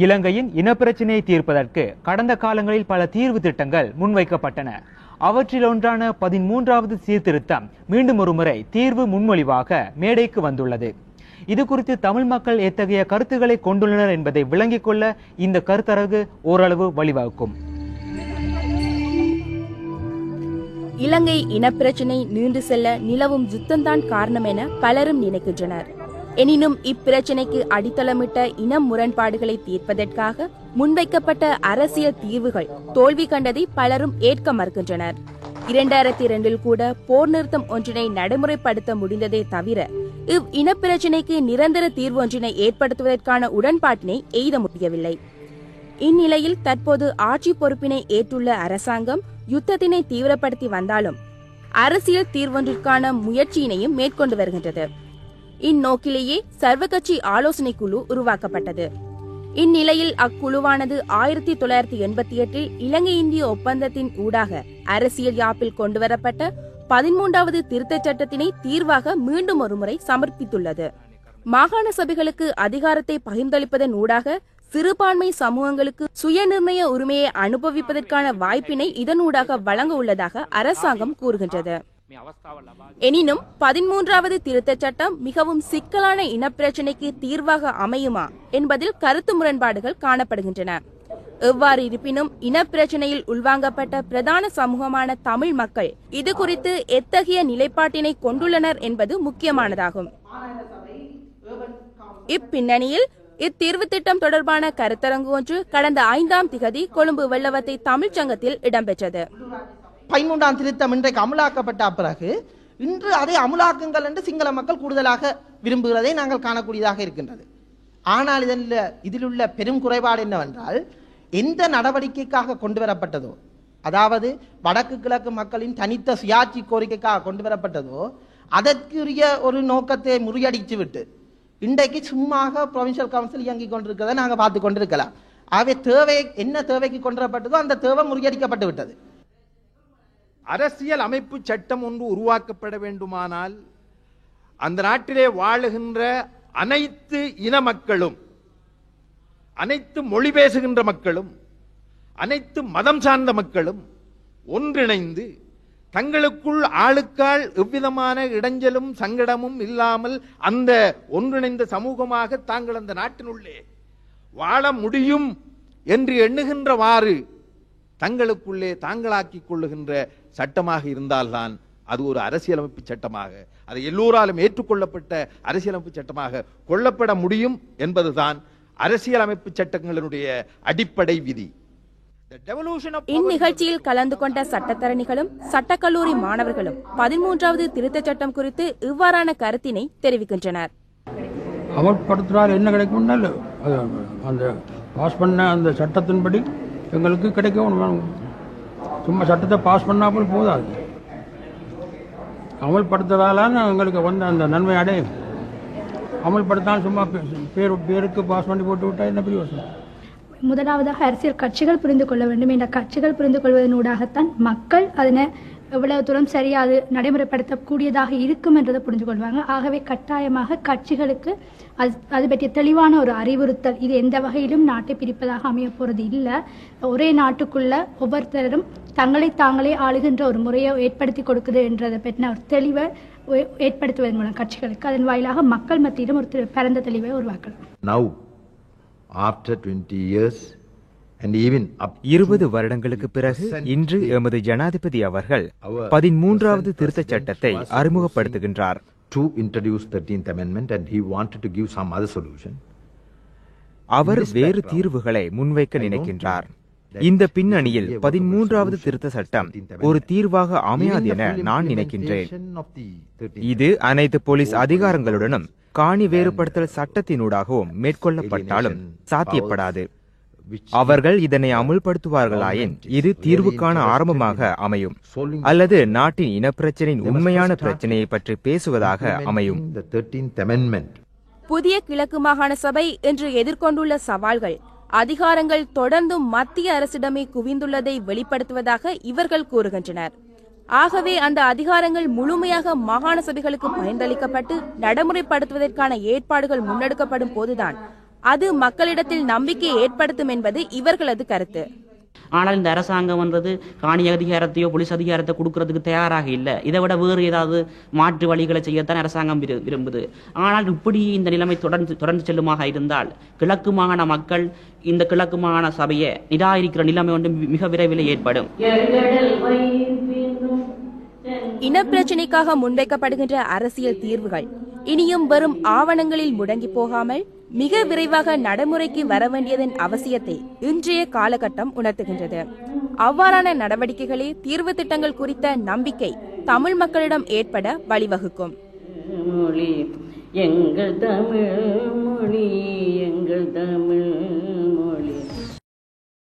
இலங்கையின் இனப்பிரச்சினையை தீர்ப்பதற்கு கடந்த காலங்களில் பல தீர்வு திட்டங்கள் முன்வைக்கப்பட்டன. அவற்றில் ஒன்றான 13வது சீர்திருத்தம் மீண்டும் ஒருமுறை தீர்வு முன்மொழிவாக மேடைக்கு வந்துள்ளது. இது குறித்து தமிழ் மக்கள் எத்தகைய கருத்துக்களை கொண்டுள்ளனர் என்பதை விளங்கிக் கொள்ள இந்த கருத்தரங்கு ஓரளவு வழிவகுக்கும். இலங்கை இனப்பிரச்சினை நீண்டு செல்ல நிலவும் யுத்தம்தான் காரணம் என பலரும் நினைக்கின்றனர். எனினும் இப்பிரச்சினைக்கு அடித்தளமிட்ட இன முரண்பாடுகளை தீர்ப்பதற்காக முன்வைக்கப்பட்ட அரசியல் தீர்வுகள் தோல்வி கண்டதை பலரும் ஏற்க மறுக்கின்றனர். 2002 கூட போர் நிறுத்தம் ஒன்றினை நடைமுறைப்படுத்த முடிந்ததே தவிர இவ் இனப்பிரச்சினைக்கு நிரந்தர தீர்வு ஒன்றினை ஏற்படுத்துவதற்கான உடன்பாட்டினை எய்த முடியவில்லை. இந்நிலையில் தற்போது ஆட்சி பொறுப்பினை ஏற்றுள்ள அரசாங்கம் யுத்தத்தினை தீவிரப்படுத்தி வந்தாலும் அரசியல் தீர்வொன்றிற்கான முயற்சியினையும் மேற்கொண்டு வருகின்றது. இந்நோக்கிலேயே சர்வகட்சி ஆலோசனை குழு உருவாக்கப்பட்டது. இந்நிலையில் அக்குழுவானது 1988 இலங்கை இந்திய ஒப்பந்தத்தின் ஊடாக அரசியல் யாப்பில் கொண்டுவரப்பட்ட 13வது திருத்தச் சட்டத்தினை தீர்வாக மீண்டும் ஒருமுறை சமர்ப்பித்துள்ளது. மாகாண சபைகளுக்கு அதிகாரத்தை பகிர்ந்தளிப்பதன் ஊடாக சிறுபான்மை சமூகங்களுக்கு சுயநிர்ணய உரிமையை அனுபவிப்பதற்கான வாய்ப்பினை இதனூடாக வழங்க உள்ளதாக அரசாங்கம் கூறுகின்றது. எனினும் 13வது திருத்தச் சட்டம் மிகவும் சிக்கலான இனப்பிரச்சினைக்கு தீர்வாக அமையுமா என்பதில் கருத்து முரண்பாடுகள் காணப்படுகின்றன. எவ்வாறு இருப்பினும் இனப்பிரச்சினையில் உள்வாங்கப்பட்ட பிரதான சமூகமான தமிழ் மக்கள் இது குறித்து எத்தகைய நிலைப்பாட்டினை கொண்டுள்ளனர் என்பது முக்கியமானதாகும். இப்பின்னணியில் இத்தீர்வு திட்டம் தொடர்பான கருத்தரங்கு ஒன்று கடந்த 5ஆம் திகதி கொழும்பு வெள்ளவத்தை தமிழ்ச்சங்கத்தில் இடம்பெற்றது. 13ஆம் திருத்தம் இன்றைக்கு அமலாக்கப்பட்ட பிறகு இன்று அதை அமலாக்குங்கள் என்று சிங்கள மக்கள் கூடுதலாக விரும்புகிறதை நாங்கள் காணக்கூடியதாக இருக்கின்றது. ஆனால் இதில் உள்ள பெரும் குறைபாடு என்னவென்றால், எந்த நடவடிக்கைக்காக கொண்டு வரப்பட்டதோ, அதாவது வடக்கு கிழக்கு மக்களின் தனித்த சுயாட்சி கோரிக்கைக்காக கொண்டு வரப்பட்டதோ அதற்குரிய ஒரு நோக்கத்தை முறியடித்து விட்டு இன்றைக்கு சும்மாக ப்ரொவின்சியல் கவுன்சில் இயங்கிக் கொண்டிருக்கிறதை நாங்கள் பார்த்து கொண்டிருக்கலாம். ஆகவே தேவை என்ன தேவைக்கு கொண்டு வரப்பட்டதோ அந்த தேவை முறியடிக்கப்பட்டு விட்டது. அரசியல் அமைப்பு சட்டம் ஒன்று உருவாக்கப்பட வேண்டுமானால் அந்த நாட்டிலே வாழுகின்ற அனைத்து இன மக்களும், அனைத்து மொழி பேசுகின்ற மக்களும், அனைத்து மதம் சார்ந்த மக்களும் ஒன்றிணைந்து தங்களுக்குள் ஆளுக்கால் எவ்விதமான இடைஞ்சலும் சங்கடமும் இல்லாமல் அந்த ஒன்றிணைந்த சமூகமாக தாங்கள் அந்த நாட்டினுள்ளே வாழ முடியும் என்று எண்ணுகின்றவாறு தங்களுக்குள்ளே தாங்களாக்கிக் கொள்ளுகின்ற சட்டமாக இருந்தால்தான் அது ஒரு அரசியலமைப்பு சட்டமாக, அது எல்லோராலும் ஏற்றுக்கொள்ளப்பட்ட அரசியலமைப்பு சட்டமாக கொள்ளப்பட முடியும் என்பதுதான் அரசியலமைப்பு சட்டங்களினுடைய அடிப்படை விதி. இந்நிகழ்ச்சியில் கலந்து கொண்ட சட்டத்தரணிகளும் சட்டக்கல்லூரி மாணவர்களும் 13வது திருத்தச் சட்டம் குறித்து இவ்வாறான கருத்தினை தெரிவிக்கின்றனர். அமல்படுத்தினால் என்ன கிடைக்கும், அந்த பாஸ் பண்ண அந்த சட்டத்தின்படி எங்களுக்கு கிடைக்கும். சும்மா சட்டத்தை பாஸ் பண்ணாமல் போதாது, அமல்படுத்துறதால எங்களுக்கு வந்த அந்த நன்மை அடையும். அமல்படுத்தால் சும்மா பேருக்கு பாஸ் பண்ணி போட்டு விட்டா என்ன பிரயோசனம்? முதலாவதாக அரசியல் கட்சிகள் புரிந்து கொள்ள வேண்டும். இந்த கட்சிகள் புரிந்து கொள்வதனூடாகத்தான் மக்கள் அதனை எவ்வளவு தூரம் சரியாக நடைமுறைப்படுத்தக்கூடியதாக இருக்கும் என்றதை புரிந்து கொள்வாங்க. ஆகவே கட்டாயமாக கட்சிகளுக்கு அது பற்றிய தெளிவான ஒரு அறிவுறுத்தல், இது எந்த வகையிலும் நாட்டை பிரிப்பதாக அமைய போறது இல்லை. ஒரே நாட்டுக்குள்ள ஒவ்வொருத்தரும் தங்களை தாங்களே ஆளுகின்ற ஒரு முறையை ஏற்படுத்தி கொடுக்குது என்றதை பற்றின ஒரு தெளிவை ஏற்படுத்துவதன் மூலம் கட்சிகளுக்கு அதன் வாயிலாக மக்கள் மத்தியிலும் ஒரு பரந்த தெளிவை உருவாக்கலாம். After 20 years and even up 20 வருடங்களுக்கு பிறகு இன்று எமது ஜனாதிபதி அவர்கள் 13வது திருத்தச் சட்டத்தை அறிமுகப்படுத்துகின்றார். To introduce 13th amendment and he wanted to give some other solution. அவர் வேறு தீர்வுகளை முன்வைக்க நினைக்கின்றார். இந்த பின்னணியில் 13வது திருத்த சட்டம் ஒரு தீர்வாக அமையாது என நான் நினைக்கின்றேன். இது அனைத்து போலீஸ் அதிகாரங்களுடனும் காணி வேறுபடுத்தல் சட்டத்தினூடாகவும் மேற்கொள்ளப்பட்டாலும் சாத்தியப்படாது. அவர்கள் இதனை அமுல்படுத்துவார்களாயின் இது தீர்வுக்கான ஆரம்பமாக அமையும், அல்லது நாட்டின் இனப்பிரச்சனையின் உண்மையான பிரச்சனையை பற்றி பேசுவதாக அமையும். புதிய கிழக்கு மாகாண சபை இன்று எதிர்கொண்டுள்ள சவால்கள், அதிகாரங்கள் தொடர்ந்தும் மத்திய அரசிடமே குவிந்துள்ளதை வெளிப்படுத்துவதாக இவர்கள் கூறுகின்றனர். ஆகவே அந்த அதிகாரங்கள் முழுமையாக மாகாண சபைகளுக்கு பகிர்ந்தளிக்கப்பட்டு நடைமுறைப்படுத்துவதற்கான ஏற்பாடுகள் முன்னெடுக்கப்படும் போதுதான் அது மக்களிடத்தில் நம்பிக்கையை ஏற்படுத்தும் என்பது இவர்களது கருத்து. ஆனால் இந்த அரசாங்கம் வந்தது காணி அதிகாரத்தையோ போலீஸ் அதிகாரத்தை கொடுக்கறதுக்கு தயாராக இல்லை. இதை விட வேறு ஏதாவது மாற்று வழிகளை செய்யத்தான் அரசாங்கம் விரும்புது. ஆனால் இப்படி இந்த நிலைமை தொடர்ந்து செல்லுமாக இருந்தால் கிழக்கு மாகாண மக்கள் இந்த கிழக்கு மாகாண சபையை நிராகரிக்கிற நிலைமை ஒன்று மிக விரைவில் ஏற்படும். இனப்பிரச்சினைக்காக முன்வைக்கப்படுகின்ற அரசியல் தீர்வுகள் இனியும் வெறும் ஆவணங்களில் முடங்கி போகாமல் மிக விரைவாக நடைமுறைக்கு வர வேண்டியதன் அவசியத்தை இன்றைய காலகட்டம் உணர்த்துகின்றது. அவ்வாறான நடவடிக்கைகளே தீர்வு திட்டங்கள் குறித்த நம்பிக்கை தமிழ் மக்களிடம் ஏற்பட வழிவகுக்கும். எங்கள் தமிழ் மொழி, எங்கள் தமிழ்